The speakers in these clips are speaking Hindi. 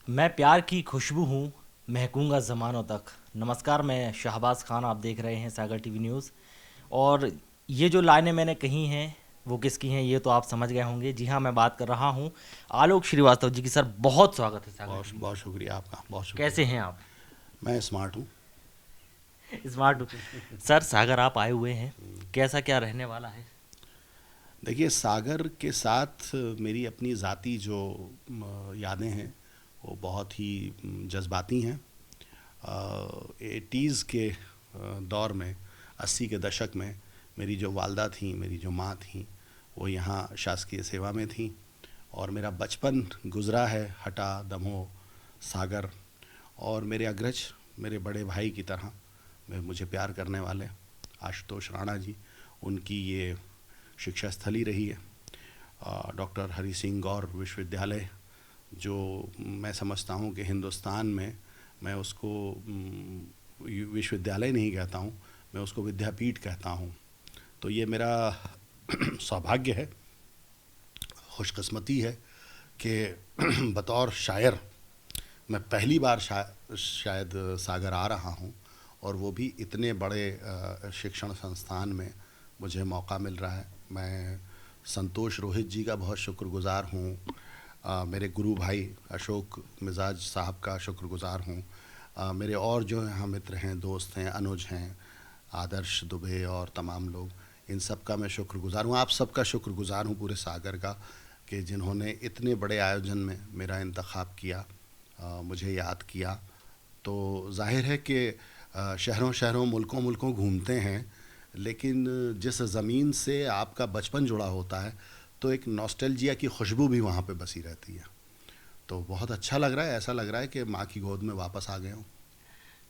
मैं प्यार की खुशबू हूँ, महकूंगा ज़मानों तक। नमस्कार, मैं शहबाज खान, आप देख रहे हैं सागर टीवी न्यूज़। और ये जो लाइनें मैंने कही हैं वो किसकी हैं ये तो आप समझ गए होंगे। जी हाँ, मैं बात कर रहा हूँ आलोक श्रीवास्तव जी की। सर, बहुत स्वागत है सागर बहुत टीवी बहुत न्यूज़ में। शुक्रिया आपका, बहुत कैसे शुक्रिया। हैं आप? मैं स्मार्ट हूँ। स्मार्ट हूँ। सर, सागर आप आए हुए हैं, कैसा क्या रहने वाला है? देखिए, सागर के साथ मेरी अपनी ज़ाती जो यादें हैं वो बहुत ही जज्बाती हैं। 80s के दौर में, 80 के दशक में मेरी जो वालदा थी, मेरी जो माँ थी, वो यहाँ शासकीय सेवा में थी। और मेरा बचपन गुज़रा है हटा, दमोह, सागर। और मेरे अग्रज, मेरे बड़े भाई की तरह मुझे प्यार करने वाले आशुतोष राणा जी, उनकी ये शिक्षा स्थली रही है। डॉक्टर हरि सिंह गौर विश्वविद्यालय, जो मैं समझता हूँ कि हिंदुस्तान में मैं उसको विश्वविद्यालय नहीं कहता हूँ, मैं उसको विद्यापीठ कहता हूँ। तो ये मेरा सौभाग्य है, खुशकिस्मती है कि बतौर शायर मैं पहली बार शायद सागर आ रहा हूँ, और वो भी इतने बड़े शिक्षण संस्थान में मुझे मौका मिल रहा है। मैं संतोष रोहित जी का बहुत शुक्रगुज़ार हूँ। मेरे गुरु भाई अशोक मिजाज साहब का शुक्रगुज़ार हूँ। मेरे और जो यहाँ मित्र हैं, दोस्त हैं, अनुज हैं, आदर्श दुबे और तमाम लोग, इन सब का मैं शुक्रगुज़ार हूँ। आप सबका शुक्रगुज़ार हूँ, पूरे सागर का, कि जिन्होंने इतने बड़े आयोजन में मेरा इंतखाब किया, मुझे याद किया। तो जाहिर है कि शहरों शहरों, मुल्कों मुल्कों घूमते हैं, लेकिन जिस ज़मीन से आपका बचपन जुड़ा होता है, तो एक नॉस्टैल्जिया की खुशबू भी वहाँ पे बसी रहती है। तो बहुत अच्छा लग रहा है, ऐसा लग रहा है कि माँ की गोद में वापस आ गया हूँ।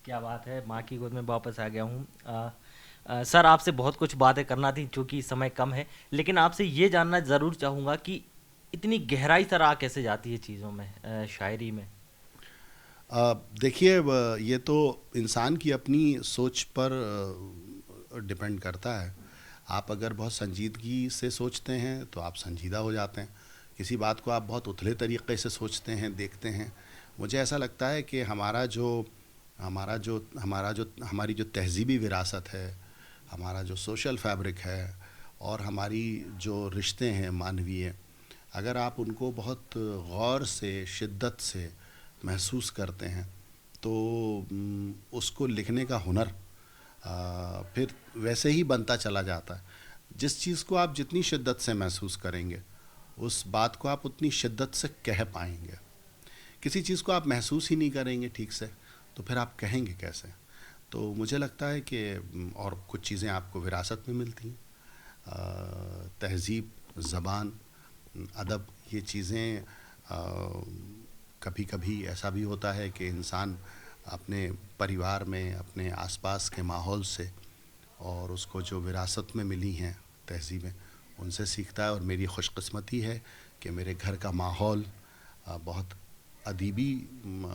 क्या बात है, माँ की गोद में वापस आ गया हूँ। सर, आपसे बहुत कुछ बातें करना थी, चूँकि समय कम है, लेकिन आपसे ये जानना ज़रूर चाहूँगा कि इतनी गहराई सर आ कैसे जाती है चीज़ों में, शायरी में? देखिए, ये तो इंसान की अपनी सोच पर डिपेंड करता है। आप अगर बहुत संजीदगी से सोचते हैं तो आप संजीदा हो जाते हैं। किसी बात को आप बहुत उथले तरीक़े से सोचते हैं, देखते हैं। मुझे ऐसा लगता है कि हमारी जो तहज़ीबी विरासत है, हमारा जो सोशल फैब्रिक है, और हमारी जो रिश्ते हैं मानवीय, अगर आप उनको बहुत गौर से, शिद्दत से महसूस करते हैं, तो उसको लिखने का हुनर फिर वैसे ही बनता चला जाता है। जिस चीज़ को आप जितनी शिद्दत से महसूस करेंगे, उस बात को आप उतनी शिद्दत से कह पाएंगे। किसी चीज़ को आप महसूस ही नहीं करेंगे ठीक से, तो फिर आप कहेंगे कैसे? तो मुझे लगता है कि और कुछ चीज़ें आपको विरासत में मिलती हैं। तहज़ीब, ज़बान, अदब, ये चीज़ें कभी कभी ऐसा भी होता है कि इंसान अपने परिवार में, अपने आसपास के माहौल से, और उसको जो विरासत में मिली हैं तहज़ीबें, उनसे सीखता है। और मेरी खुशकिस्मती है कि मेरे घर का माहौल बहुत अदीबी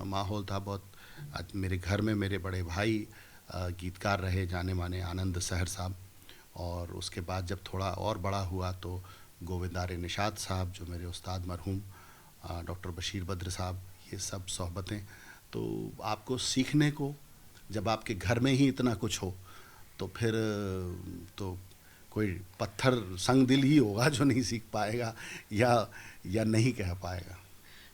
माहौल था। बहुत मेरे घर में मेरे बड़े भाई गीतकार रहे, जाने माने आनंद सहर साहब। और उसके बाद जब थोड़ा और बड़ा हुआ तो गोविंदारे निषाद साहब, जो मेरे उस्ताद मरहूम डॉक्टर बशीर बद्र साहब, ये सब सोहबतें। तो आपको सीखने को, जब आपके घर में ही इतना कुछ हो, तो फिर तो कोई पत्थर संग दिल ही होगा जो नहीं सीख पाएगा, या नहीं कह पाएगा।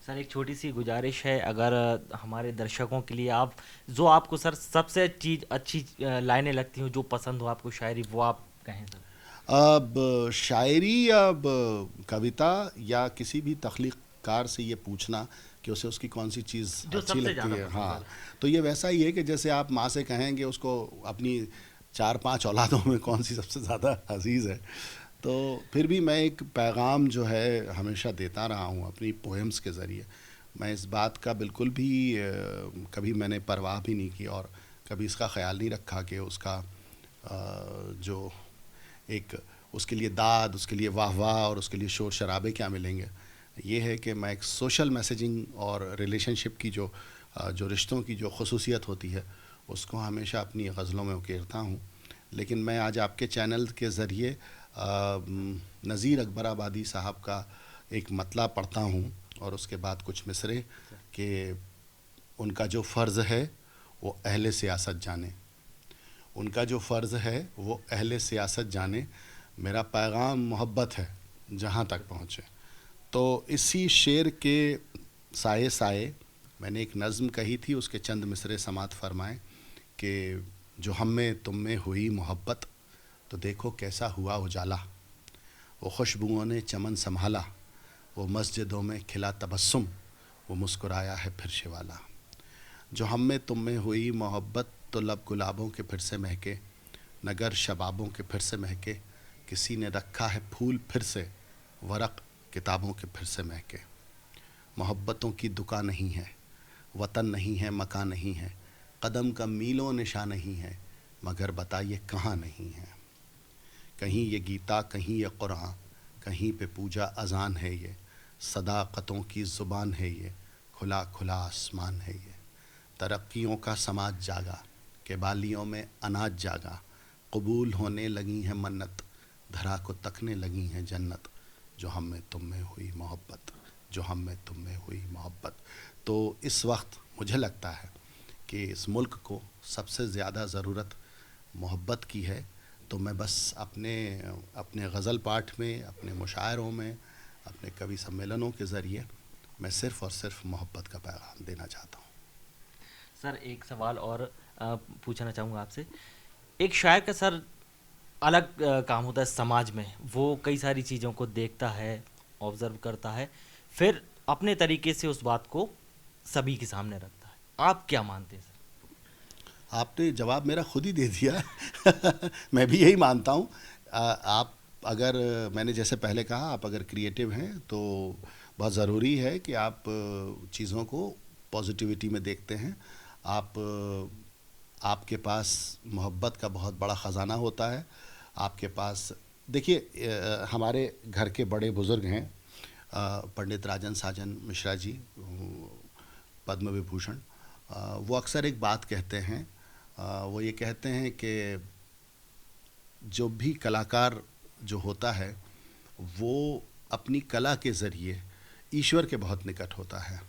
सर, एक छोटी सी गुजारिश है, अगर हमारे दर्शकों के लिए आप, जो आपको सर सबसे चीज़ अच्छी लाइनें लगती हो, जो पसंद हो आपको शायरी, वो आप कहें सर। अब शायरी या अब कविता या किसी भी तख्लीक़कार से ये पूछना कि उसे उसकी कौन सी चीज़ जो अच्छी सबसे लगती ज़्यादा है, पसंद हाँ, सर। तो ये वैसा ही है कि जैसे आप माँ से कहेंगे उसको अपनी 4-5 औलादों में कौन सी सबसे ज़्यादा अजीज़ है। तो फिर भी मैं एक पैगाम जो है हमेशा देता रहा हूँ अपनी पोएम्स के ज़रिए। मैं इस बात का बिल्कुल भी कभी मैंने परवाह भी नहीं की, और कभी इसका ख्याल नहीं रखा कि उसका जो एक, उसके लिए दाद, उसके लिए वाह वाह और उसके लिए शोर शराबे क्या मिलेंगे। ये है कि मैं एक सोशल मैसेजिंग और रिलेशनशिप की जो रिश्तों की जो खसूसियत होती है, उसको हमेशा अपनी गज़लों में उकेरता हूँ। लेकिन मैं आज आपके चैनल के ज़रिए नज़ीर अकबर आबादी साहब का एक मतला पढ़ता हूँ, और उसके बाद कुछ मिसरे कि उनका जो फ़र्ज़ है वो अहले सियासत जाने, उनका जो फ़र्ज़ है वो अहले सियासत जाने, मेरा पैगाम मोहब्बत है जहाँ तक पहुँचे। तो इसी शेर के साए साए मैंने एक नज़्म कही थी, उसके चंद मिसरे समात फरमाएं कि जो हम में तुम में हुई मोहब्बत, तो देखो कैसा हुआ उजाला, वो खुशबुओं ने चमन संभाला, वो मस्जिदों में खिला तबस्सुम, वो मुस्कुराया है फिर शिवाला। जो हम में तुम में हुई मोहब्बत, तो लब गुलाबों के फिर से महके, नगर शबाबों के फिर से महके, किसी ने रखा है फूल फिर से, वरक किताबों के फिर से महके। मोहब्बतों की दुकान नहीं है, वतन नहीं है, मकान नहीं है, कदम का मीलों निशान नहीं है, मगर बताइए कहाँ नहीं है। कहीं ये गीता, कहीं ये कुरान, कहीं पे पूजा अजान है, ये सदाकतों की ज़ुबान है, ये खुला खुला आसमान है, ये तरक्कियों का समाज जागा, के बालियों में अनाज जागा, कबूल होने लगी हैं मन्नत, धरा को तकने लगी हैं जन्नत, जो हम में तुम में हुई मोहब्बत, जो हम में तुम में हुई मोहब्बत। तो इस वक्त मुझे लगता है कि इस मुल्क को सबसे ज़्यादा ज़रूरत मोहब्बत की है। तो मैं बस अपने गज़ल पाठ में, अपने मुशायरों में, अपने कवि सम्मेलनों के ज़रिए मैं सिर्फ़ और सिर्फ मोहब्बत का पैगाम देना चाहता हूँ। सर एक सवाल और पूछना चाहूँगा आपसे। एक शायर का सर अलग काम होता है समाज में, वो कई सारी चीज़ों को देखता है, ऑब्ज़र्व करता है, फिर अपने तरीके से उस बात को सभी के सामने रखता है। आप क्या मानते हैं सर? आपने जवाब मेरा खुद ही दे दिया। मैं भी यही मानता हूँ। आप अगर, मैंने जैसे पहले कहा, आप अगर क्रिएटिव हैं तो बहुत ज़रूरी है कि आप चीज़ों को पॉजिटिविटी में देखते हैं। आपके पास मोहब्बत का बहुत बड़ा ख़जाना होता है। आपके पास देखिए, हमारे घर के बड़े बुज़ुर्ग हैं पंडित राजन साजन मिश्रा जी, पद्म विभूषण। वो अक्सर एक बात कहते हैं, वो ये कहते हैं कि जो भी कलाकार जो होता है वो अपनी कला के ज़रिए ईश्वर के बहुत निकट होता है,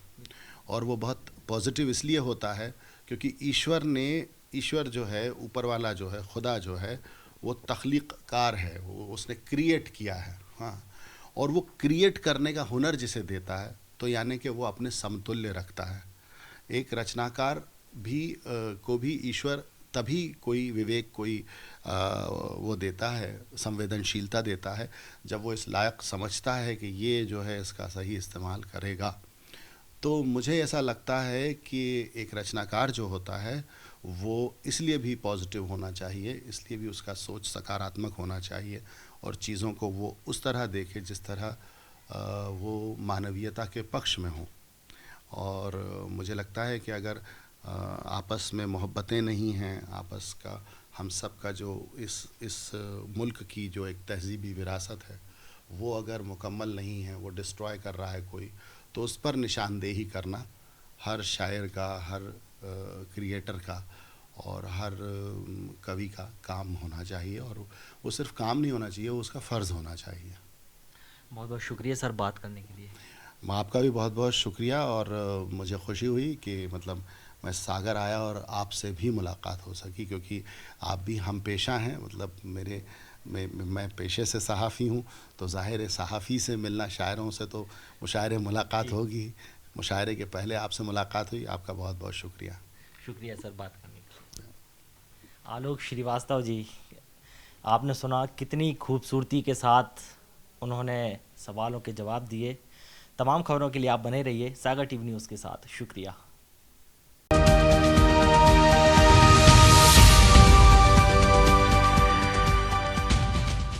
और वो बहुत पॉजिटिव इसलिए होता है क्योंकि ईश्वर जो है, ऊपर वाला जो है, खुदा जो है, वो तख्लीक़कार है, वो उसने क्रिएट किया है। हाँ, और वो क्रिएट करने का हुनर जिसे देता है, तो यानी कि वो अपने समतुल्य रखता है। एक रचनाकार भी को भी ईश्वर तभी कोई विवेक, कोई वो देता है, संवेदनशीलता देता है, जब वो इस लायक समझता है कि ये जो है इसका सही इस्तेमाल करेगा। तो मुझे ऐसा लगता है कि एक रचनाकार जो होता है वो इसलिए भी पॉजिटिव होना चाहिए, इसलिए भी उसका सोच सकारात्मक होना चाहिए, और चीज़ों को वो उस तरह देखे जिस तरह वो मानवीयता के पक्ष में हो। और मुझे लगता है कि अगर आपस में मोहब्बतें नहीं हैं, आपस का, हम सब का जो इस मुल्क की जो एक तहज़ीबी विरासत है वो अगर मुकम्मल नहीं है, वो डिस्ट्रॉय कर रहा है कोई, तो उस पर निशानदेही करना हर शायर का, हर क्रिएटर का और हर कवि का काम होना चाहिए। और वो सिर्फ काम नहीं होना चाहिए, वो उसका फ़र्ज़ होना चाहिए। बहुत बहुत शुक्रिया सर बात करने के लिए। आपका भी बहुत बहुत शुक्रिया, और मुझे खुशी हुई कि मतलब मैं सागर आया और आपसे भी मुलाकात हो सकी, क्योंकि आप भी हम पेशा हैं। मतलब मैं पेशे से सहाफ़ी हूँ, तो ज़ाहिर है सहाफ़ी से मिलना, शायरों से तो मुशायरे मुलाकात होगी, मुशायरे के पहले आपसे मुलाकात हुई। आपका बहुत बहुत शुक्रिया। शुक्रिया सर बात करने के लिए। आलोक श्रीवास्तव जी, आपने सुना कितनी खूबसूरती के साथ उन्होंने सवालों के जवाब दिए। तमाम खबरों के लिए आप बने रहिए सागर टीवी न्यूज़ के साथ। शुक्रिया।